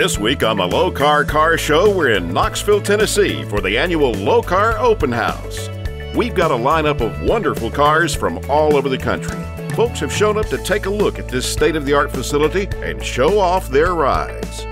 This week on the Lokar Car Show, we're in Knoxville, Tennessee for the annual Lokar Open House. We've got a lineup of wonderful cars from all over the country. Folks have shown up to take a look at this state-of-the-art facility and show off their rides.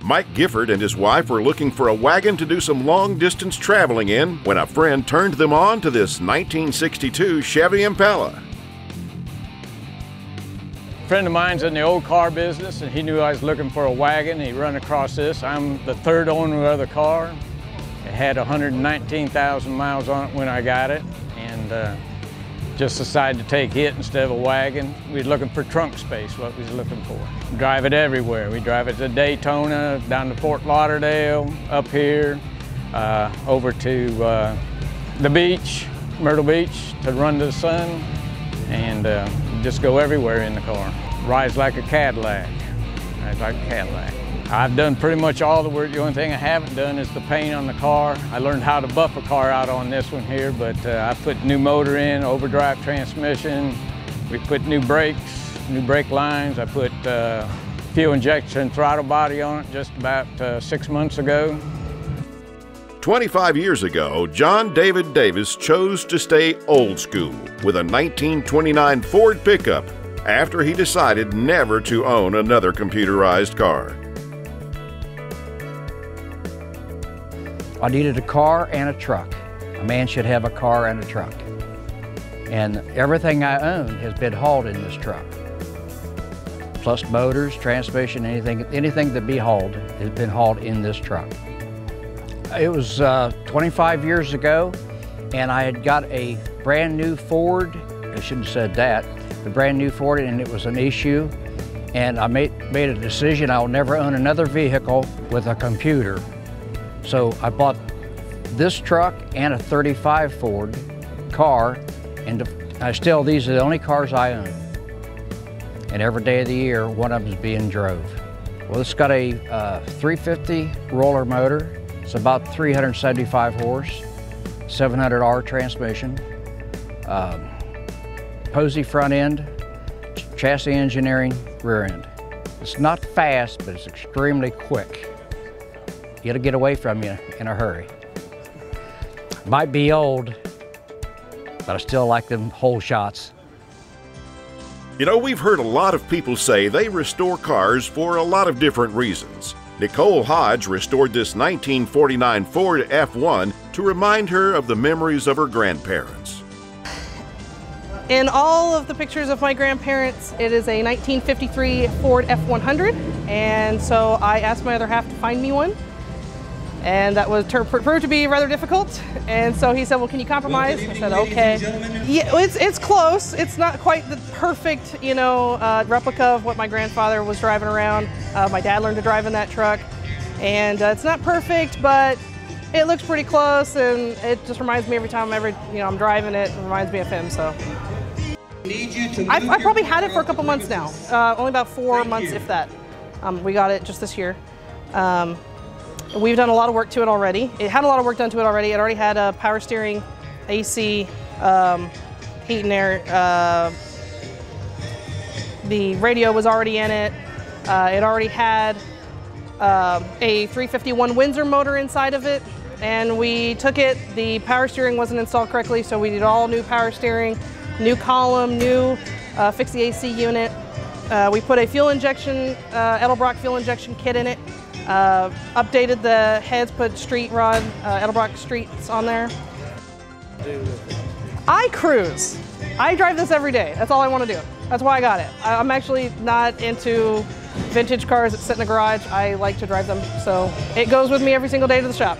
Mike Gifford and his wife were looking for a wagon to do some long-distance traveling in when a friend turned them on to this 1962 Chevy Impala. A friend of mine's in the old car business, and he knew I was looking for a wagon. He run across this. I'm the third owner of the car. It had 119,000 miles on it when I got it, and just decided to take it instead of a wagon. We was looking for trunk space, what we was looking for. Drive it everywhere. We drive it to Daytona, down to Fort Lauderdale, up here, over to the beach, Myrtle Beach, to run to the sun, and just go everywhere in the car. Rides like a Cadillac. Rides like a Cadillac. I've done pretty much all the work. The only thing I haven't done is the paint on the car. I learned how to buff a car out on this one here, but I put new motor in, overdrive transmission. We put new brakes, new brake lines. I put fuel injection throttle body on it just about 6 months ago. 25 years ago, John David Davis chose to stay old school with a 1929 Ford pickup after he decided never to own another computerized car. I needed a car and a truck. A man should have a car and a truck. And everything I own has been hauled in this truck. Plus motors, transmission, anything that be hauled has been hauled in this truck. It was 25 years ago, and I had got a brand new Ford. I shouldn't have said that. The brand new Ford, and it was an issue. And I made a decision I'll never own another vehicle with a computer. So I bought this truck and a 35 Ford car, and these are the only cars I own. And every day of the year, one of them is being drove. Well, it's got a 350 roller motor. It's about 375 horse, 700R transmission, Posey front end, chassis engineering rear end. It's not fast, but it's extremely quick. It'll get away from you in a hurry. Might be old, but I still like them whole shots. You know, we've heard a lot of people say they restore cars for a lot of different reasons. Nicole Hodge restored this 1949 Ford F1 to remind her of the memories of her grandparents. In all of the pictures of my grandparents, it is a 1953 Ford F100, and so I asked my other half to find me one. And that was proved to be rather difficult. And so he said, well, can you compromise? I said, okay. Yeah, it's close. It's not quite the perfect, replica of what my grandfather was driving around. My dad learned to drive in that truck. And it's not perfect, but it looks pretty close. And it just reminds me every time I'm driving it, it reminds me of him, so. I've probably had it for a couple months now. Only about 4 months, if that. We got it just this year. We've done a lot of work to it already. It had a lot of work done to it already. It already had a power steering, AC, heat and air. The radio was already in it. It already had a 351 Windsor motor inside of it. And we took it, the power steering wasn't installed correctly, so we did all new power steering, new column, fixed the AC unit. We put a fuel injection, Edelbrock fuel injection kit in it. Updated the heads, put street rod, Edelbrock streets on there. I cruise. I drive this every day. That's all I want to do. That's why I got it. I'm actually not into vintage cars that sit in the garage. I like to drive them, so it goes with me every single day to the shop.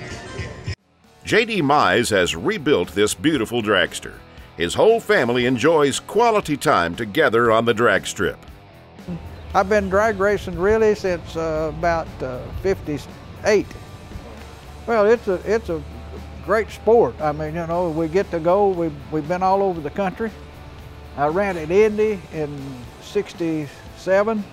J.D. Mize has rebuilt this beautiful dragster. His whole family enjoys quality time together on the drag strip. I've been drag racing really since about 58. Well, it's a great sport. I mean, we get to go. We've been all over the country. I ran at Indy in '67.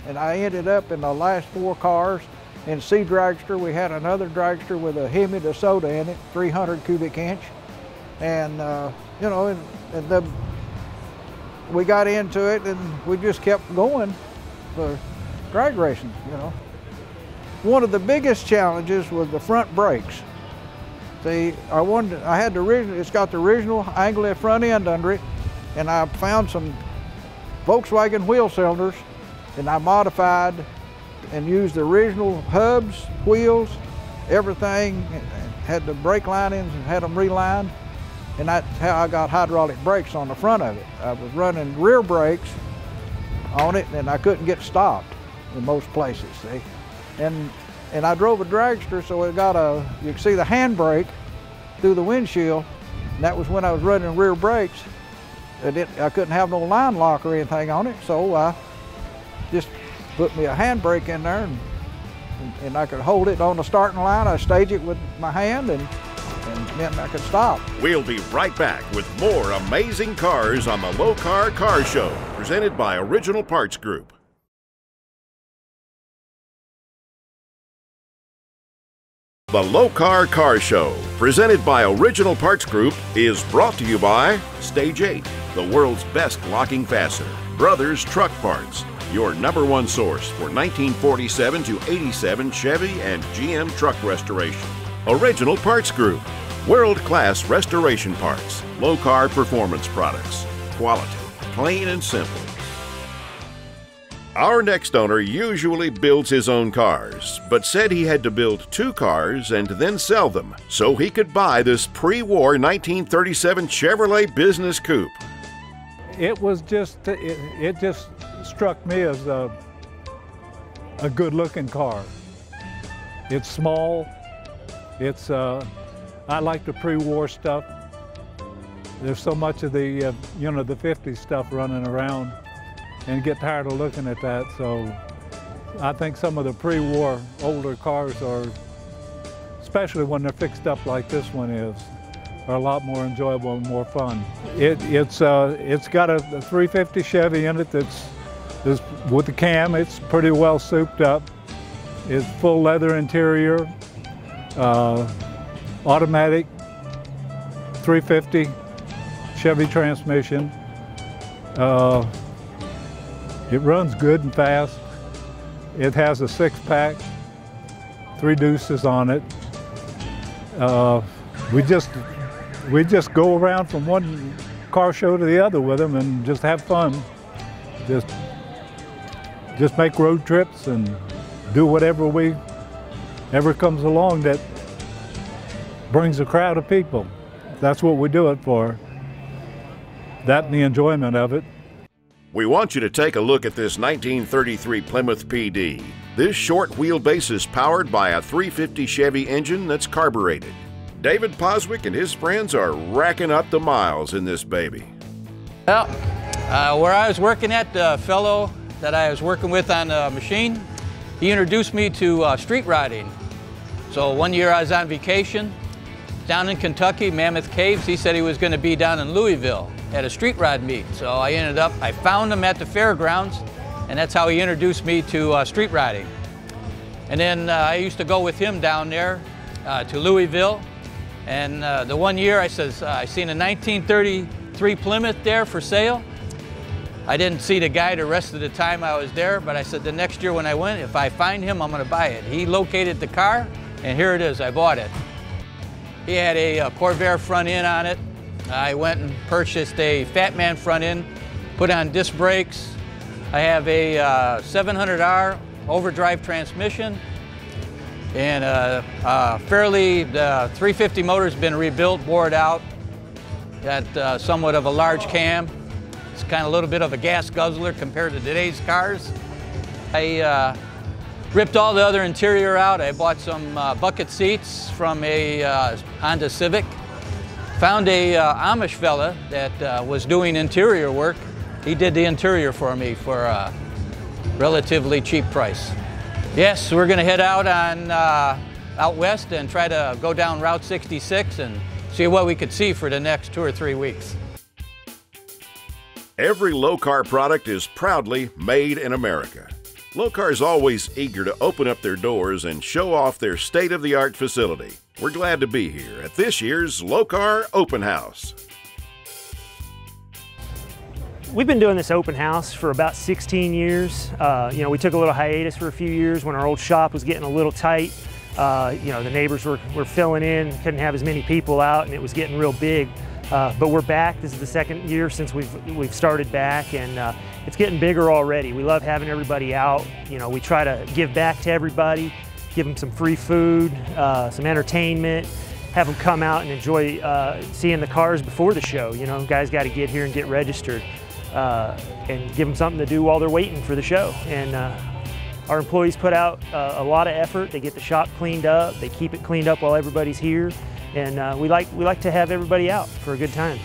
And I ended up in the last 4 cars. In C dragster, we had another dragster with a Hemi de Soda in it, 300 cubic inch. And, you know, we got into it and we just kept going for drag racing, you know. One of the biggest challenges was the front brakes. See, I had the original, it's got the original angle front end under it, and I found some Volkswagen wheel cylinders, and I modified and used the original hubs, wheels, everything, had the brake linings and had them relined, and that's how I got hydraulic brakes on the front of it. I was running rear brakes on it, and I couldn't get stopped in most places, see. And I drove a dragster, so it got you can see the handbrake through the windshield, and that was when I was running rear brakes. I couldn't have no line lock or anything on it, so I just put me a handbrake in there, and I could hold it on the starting line. I stage it with my hand, and then I could stop. We'll be right back with more amazing cars on the Lokar Car Show, presented by Original Parts Group. The Lokar Car Show, presented by Original Parts Group, is brought to you by Stage 8, the world's best locking fastener. Brothers Truck Parts, your #1 source for 1947 to 87 Chevy and GM truck restoration. Original Parts Group, world-class restoration parts. Lokar Performance Products. Quality, plain and simple. Our next owner usually builds his own cars, but said he had to build 2 cars and then sell them so he could buy this pre-war 1937 Chevrolet business coupe. It was just, it just struck me as a good-looking car. It's small. It's, I like the pre-war stuff. There's so much of the, you know, the 50s stuff running around, and get tired of looking at that. So I think some of the pre-war older cars are, especially when they're fixed up like this one is, are a lot more enjoyable and more fun. It's got a 350 Chevy in it that's with the cam. It's pretty well souped up. It's full leather interior, automatic 350 Chevy transmission. It runs good and fast. It has a 6-pack, 3 deuces on it. We just go around from one car show to the other with them and just have fun. Just make road trips and do whatever comes along that brings a crowd of people. That's what we do it for. That and the enjoyment of it. We want you to take a look at this 1933 Plymouth PD. This short wheelbase is powered by a 350 Chevy engine that's carbureted. David Poswick and his friends are racking up the miles in this baby. Well, where I was working at, the fellow that I was working with on the machine, he introduced me to street riding. So one year I was on vacation down in Kentucky, Mammoth Caves. He said he was going to be down in Louisville at a street ride meet. So I found him at the fairgrounds, and that's how he introduced me to street riding. And then I used to go with him down there to Louisville. And the one year I says, I seen a 1933 Plymouth there for sale. I didn't see the guy the rest of the time I was there, but I said the next year when I went, if I find him, I'm gonna buy it. He located the car, and here it is, I bought it. He had a Corvair front end on it. I went and purchased a Fatman front end, put on disc brakes. I have a 700R overdrive transmission, and the 350 motor's been rebuilt, bored out. Got somewhat of a large cam. It's kind of a little bit of a gas guzzler compared to today's cars. I ripped all the other interior out. I bought some bucket seats from a Honda Civic. Found a Amish fella that was doing interior work. He did the interior for me for a relatively cheap price. Yes, we're gonna head out on out west and try to go down Route 66 and see what we could see for the next 2 or 3 weeks. Every Lokar product is proudly made in America. Lokar's always eager to open up their doors and show off their state-of-the-art facility. We're glad to be here at this year's Lokar Open House. We've been doing this open house for about 16 years. We took a little hiatus for a few years when our old shop was getting a little tight. The neighbors were filling in, couldn't have as many people out, and it was getting real big. But we're back. This is the second year since we've started back, and it's getting bigger already. We love having everybody out. We try to give back to everybody, give them some free food, some entertainment, have them come out and enjoy seeing the cars before the show. Guys got to get here and get registered, and give them something to do while they're waiting for the show. And our employees put out a lot of effort. They get the shop cleaned up. They keep it cleaned up while everybody's here. And we like to have everybody out for a good time.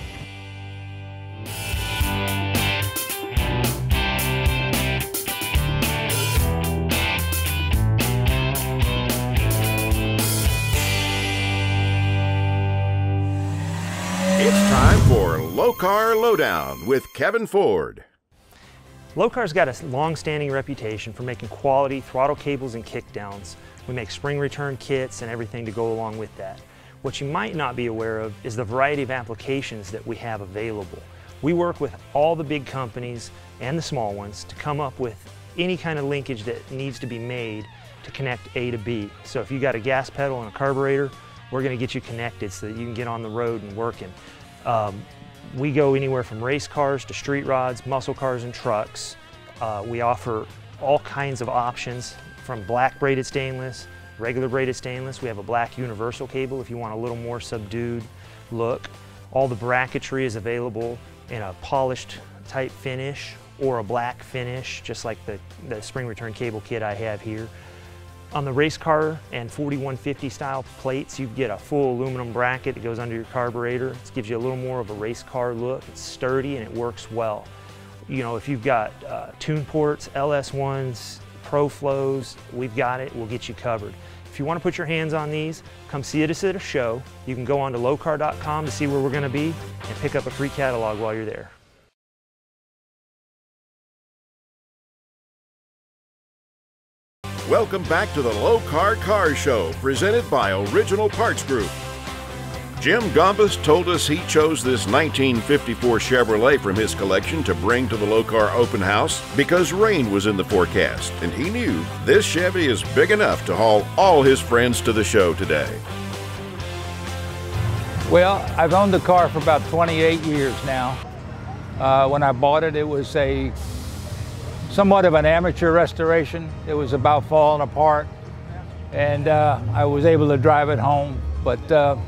It's time for Lokar Lowdown with Kevin Ford. Lokar's got a long-standing reputation for making quality throttle cables and kickdowns. We make spring return kits and everything to go along with that. What you might not be aware of is the variety of applications that we have available. We work with all the big companies and the small ones to come up with any kind of linkage that needs to be made to connect A to B. So if you got a gas pedal and a carburetor, we're going to get you connected so that you can get on the road and working. We go anywhere from race cars to street rods, muscle cars and trucks. We offer all kinds of options from black braided stainless, regular braided stainless. We have a black universal cable if you want a little more subdued look. All the bracketry is available in a polished type finish or a black finish, just like the spring return cable kit I have here. On the race car and 4150 style plates, you get a full aluminum bracket that goes under your carburetor. It gives you a little more of a race car look. It's sturdy and it works well. If you've got tune ports, LS1s, Pro Flows, we've got it. We'll get you covered. If you want to put your hands on these, come see us at a show. You can go on to lokar.com to see where we're going to be and pick up a free catalog while you're there. Welcome back to the Lokar Car Show, presented by Original Parts Group. Jim Gombas told us he chose this 1954 Chevrolet from his collection to bring to the Lokar Open House because rain was in the forecast, and he knew this Chevy is big enough to haul all his friends to the show today. Well, I've owned the car for about 28 years now. When I bought it, it was somewhat of an amateur restoration. It was about falling apart, and I was able to drive it home, but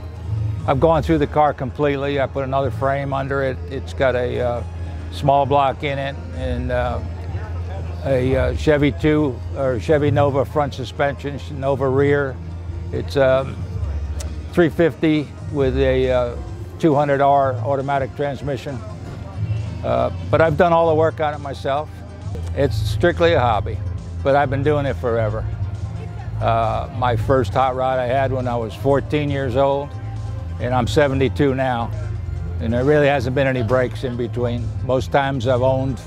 I've gone through the car completely. I put another frame under it. It's got a small block in it and a Chevy Nova front suspension, Nova rear. It's 350 with a 200R automatic transmission. But I've done all the work on it myself. It's strictly a hobby, but I've been doing it forever. My first hot rod I had when I was 14 years old, and I'm 72 now, and there really hasn't been any breaks in between. Most times I've owned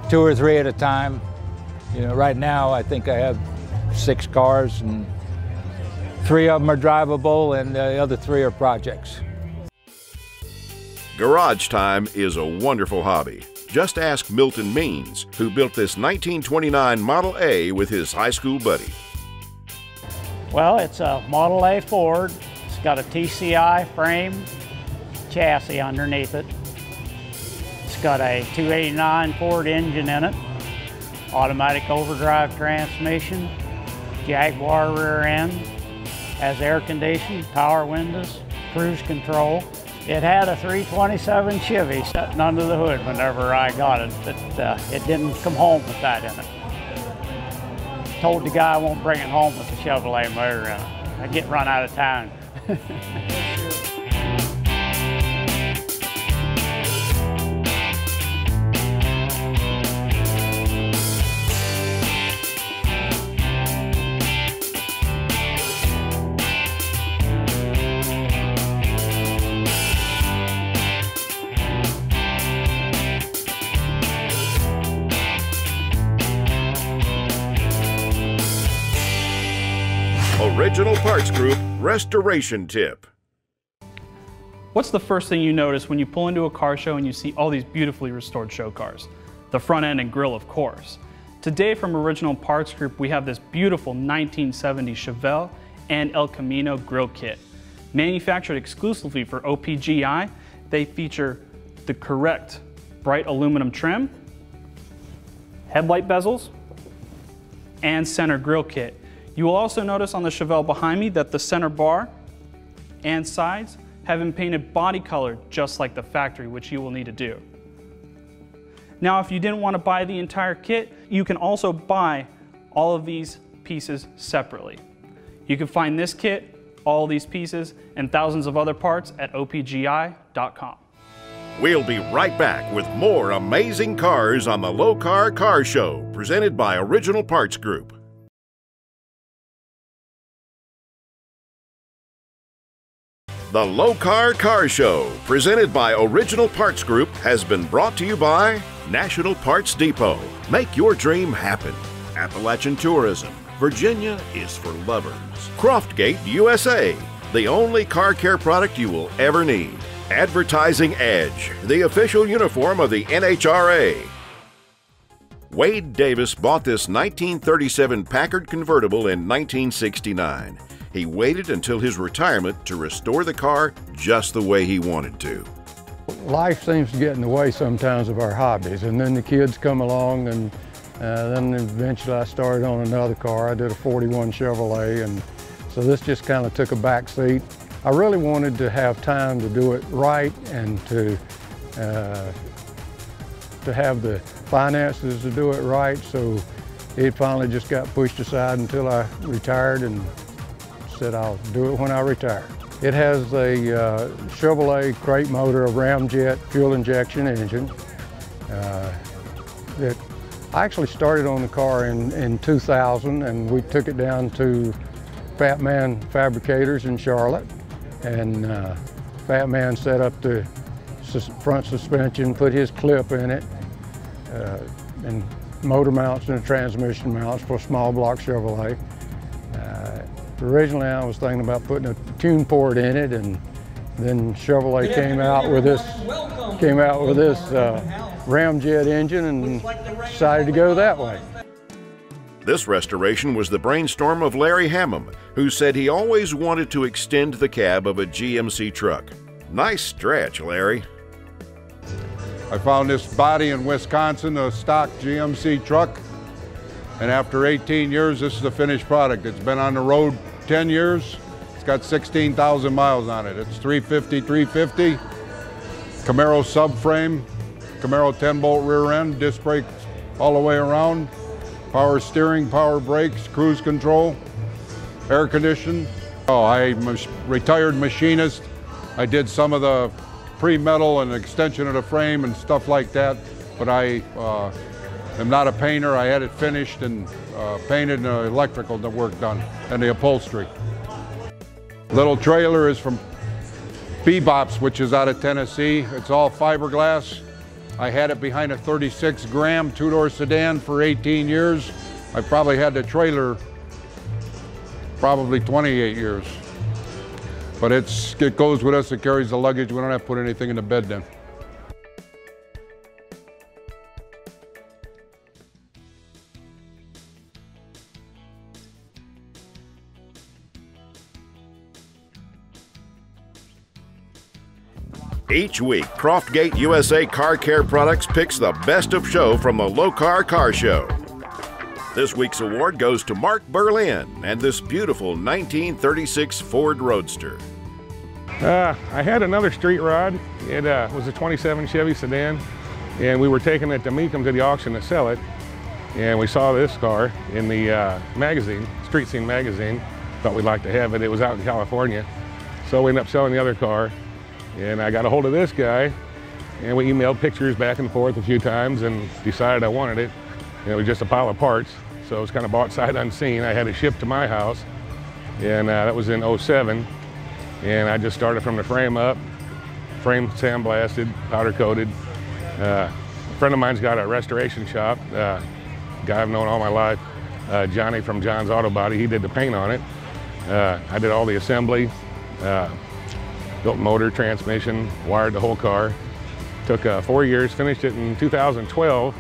2 or 3 at a time. Right now I think I have 6 cars, and 3 of them are drivable and the other 3 are projects. Garage time is a wonderful hobby. Just ask Milton Means, who built this 1929 Model A with his high school buddy. Well, it's a Model A Ford. It's got a TCI frame chassis underneath it. It's got a 289 Ford engine in it, automatic overdrive transmission, Jaguar rear end, has air conditioning, power windows, cruise control. It had a 327 Chevy sitting under the hood whenever I got it, but it didn't come home with that in it. Told the guy I won't bring it home with the Chevrolet motor in it. I get run out of town. Original Parts Group Restoration Tip. What's the first thing you notice when you pull into a car show and you see all these beautifully restored show cars? The front end and grille, of course. Today from Original Parts Group, we have this beautiful 1970 Chevelle and El Camino grille kit. Manufactured exclusively for OPGI, they feature the correct bright aluminum trim, headlight bezels, and center grille kit. You will also notice on the Chevelle behind me that the center bar and sides have been painted body color just like the factory, which you will need to do. Now, if you didn't want to buy the entire kit, you can also buy all of these pieces separately. You can find this kit, all these pieces, and thousands of other parts at opgi.com. We'll be right back with more amazing cars on the Lokar Car Show, presented by Original Parts Group. The Lokar Car Show, presented by Original Parts Group, has been brought to you by National Parts Depot. Make your dream happen. Appalachian Tourism. Virginia is for lovers. Croftgate USA, the only car care product you will ever need. Advertising Edge, the official uniform of the NHRA. Wade Davis bought this 1937 Packard convertible in 1969. He waited until his retirement to restore the car just the way he wanted to. Life seems to get in the way sometimes of our hobbies, and then the kids come along, and then eventually I started on another car. I did a 41 Chevrolet, and so this just kind of took a back seat. I really wanted to have time to do it right and to have the finances to do it right, so it finally just got pushed aside until I retired and said I'll do it when I retire. It has a Chevrolet crate motor, a ramjet fuel injection engine. That I actually started on the car in 2000, and we took it down to Fat Man Fabricators in Charlotte, and Fat Man set up the front suspension, put his clip in it, and motor mounts and transmission mounts for small block Chevrolet. Originally I was thinking about putting a tune port in it, and then Chevrolet came out with this ramjet engine and decided to go that way. This restoration was the brainstorm of Larry Hammond, who said he always wanted to extend the cab of a GMC truck. Nice stretch, Larry. I found this body in Wisconsin, a stock GMC truck, and after 18 years, this is the finished product. It's been on the road 10 years. It's got 16,000 miles on it. It's 350, Camaro subframe, Camaro 10-bolt rear end, disc brakes all the way around, power steering, power brakes, cruise control, air conditioning. Oh, I'm a retired machinist. I did some of the pre-metal and extension of the frame and stuff like that, but I am not a painter. I had it finished and painted and electrical work done and the upholstery. Little trailer is from Bebops, which is out of Tennessee. It's all fiberglass. I had it behind a 36-gram two-door sedan for 18 years. I probably had the trailer probably 28 years. But it goes with us, it carries the luggage. We don't have to put anything in the bed then. Each week, Croftgate USA Car Care Products picks the best of show from the Lokar Car Show. This week's award goes to Mark Berlin and this beautiful 1936 Ford Roadster. I had another street rod. It was a 27 Chevy sedan, and we were taking it to Meekum to the auction to sell it. And we saw this car in the magazine, Street Scene magazine. Thought we'd like to have it. It was out in California. So we ended up selling the other car. And I got a hold of this guy, and we emailed pictures back and forth a few times and decided I wanted it. And it was just a pile of parts, so it was kind of bought sight unseen. I had it shipped to my house, and that was in ‑07. And I just started from the frame up, frame sandblasted, powder coated. A friend of mine's got a restoration shop, guy I've known all my life, Johnny from John's Auto Body. He did the paint on it. I did all the assembly, built motor, transmission, wired the whole car. Took 4 years, finished it in 2012,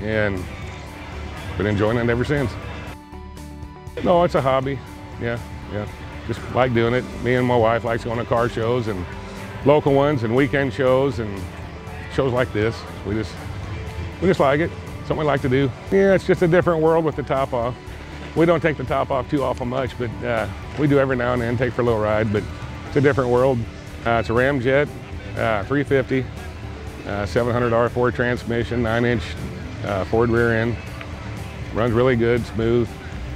and been enjoying it ever since. No, it's a hobby. Yeah. Just like doing it. Me and my wife likes going to car shows and local ones and weekend shows and shows like this. We just like it. Something we like to do. Yeah, it's just a different world with the top off. We don't take the top off too awful much, but we do every now and then, take for a little ride, but it's a different world. It's a Ramjet 350, 700 Ford transmission, 9-inch Ford rear end. Runs really good, smooth.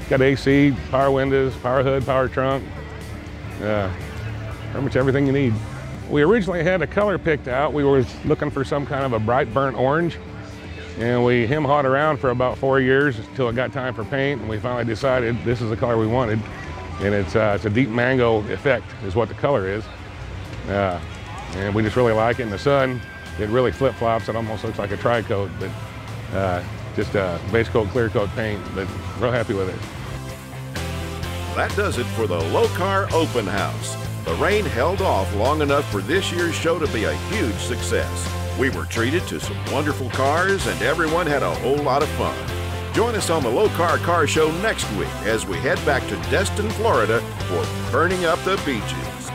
Got AC, power windows, power hood, power trunk. Pretty much everything you need. We originally had a color picked out. We were looking for some kind of a bright burnt orange, and we hem-hawed around for about 4 years until it got time for paint, and we finally decided this is the color we wanted. And it's a deep mango effect is what the color is. And we just really like it. In the sun, it really flip-flops. It almost looks like a tri-coat, but just a base coat, clear coat paint, but real happy with it. That does it for the Lokar Open House. The rain held off long enough for this year's show to be a huge success. We were treated to some wonderful cars and everyone had a whole lot of fun. Join us on the Lokar Car Show next week as we head back to Destin, Florida for Burning Up the Beaches.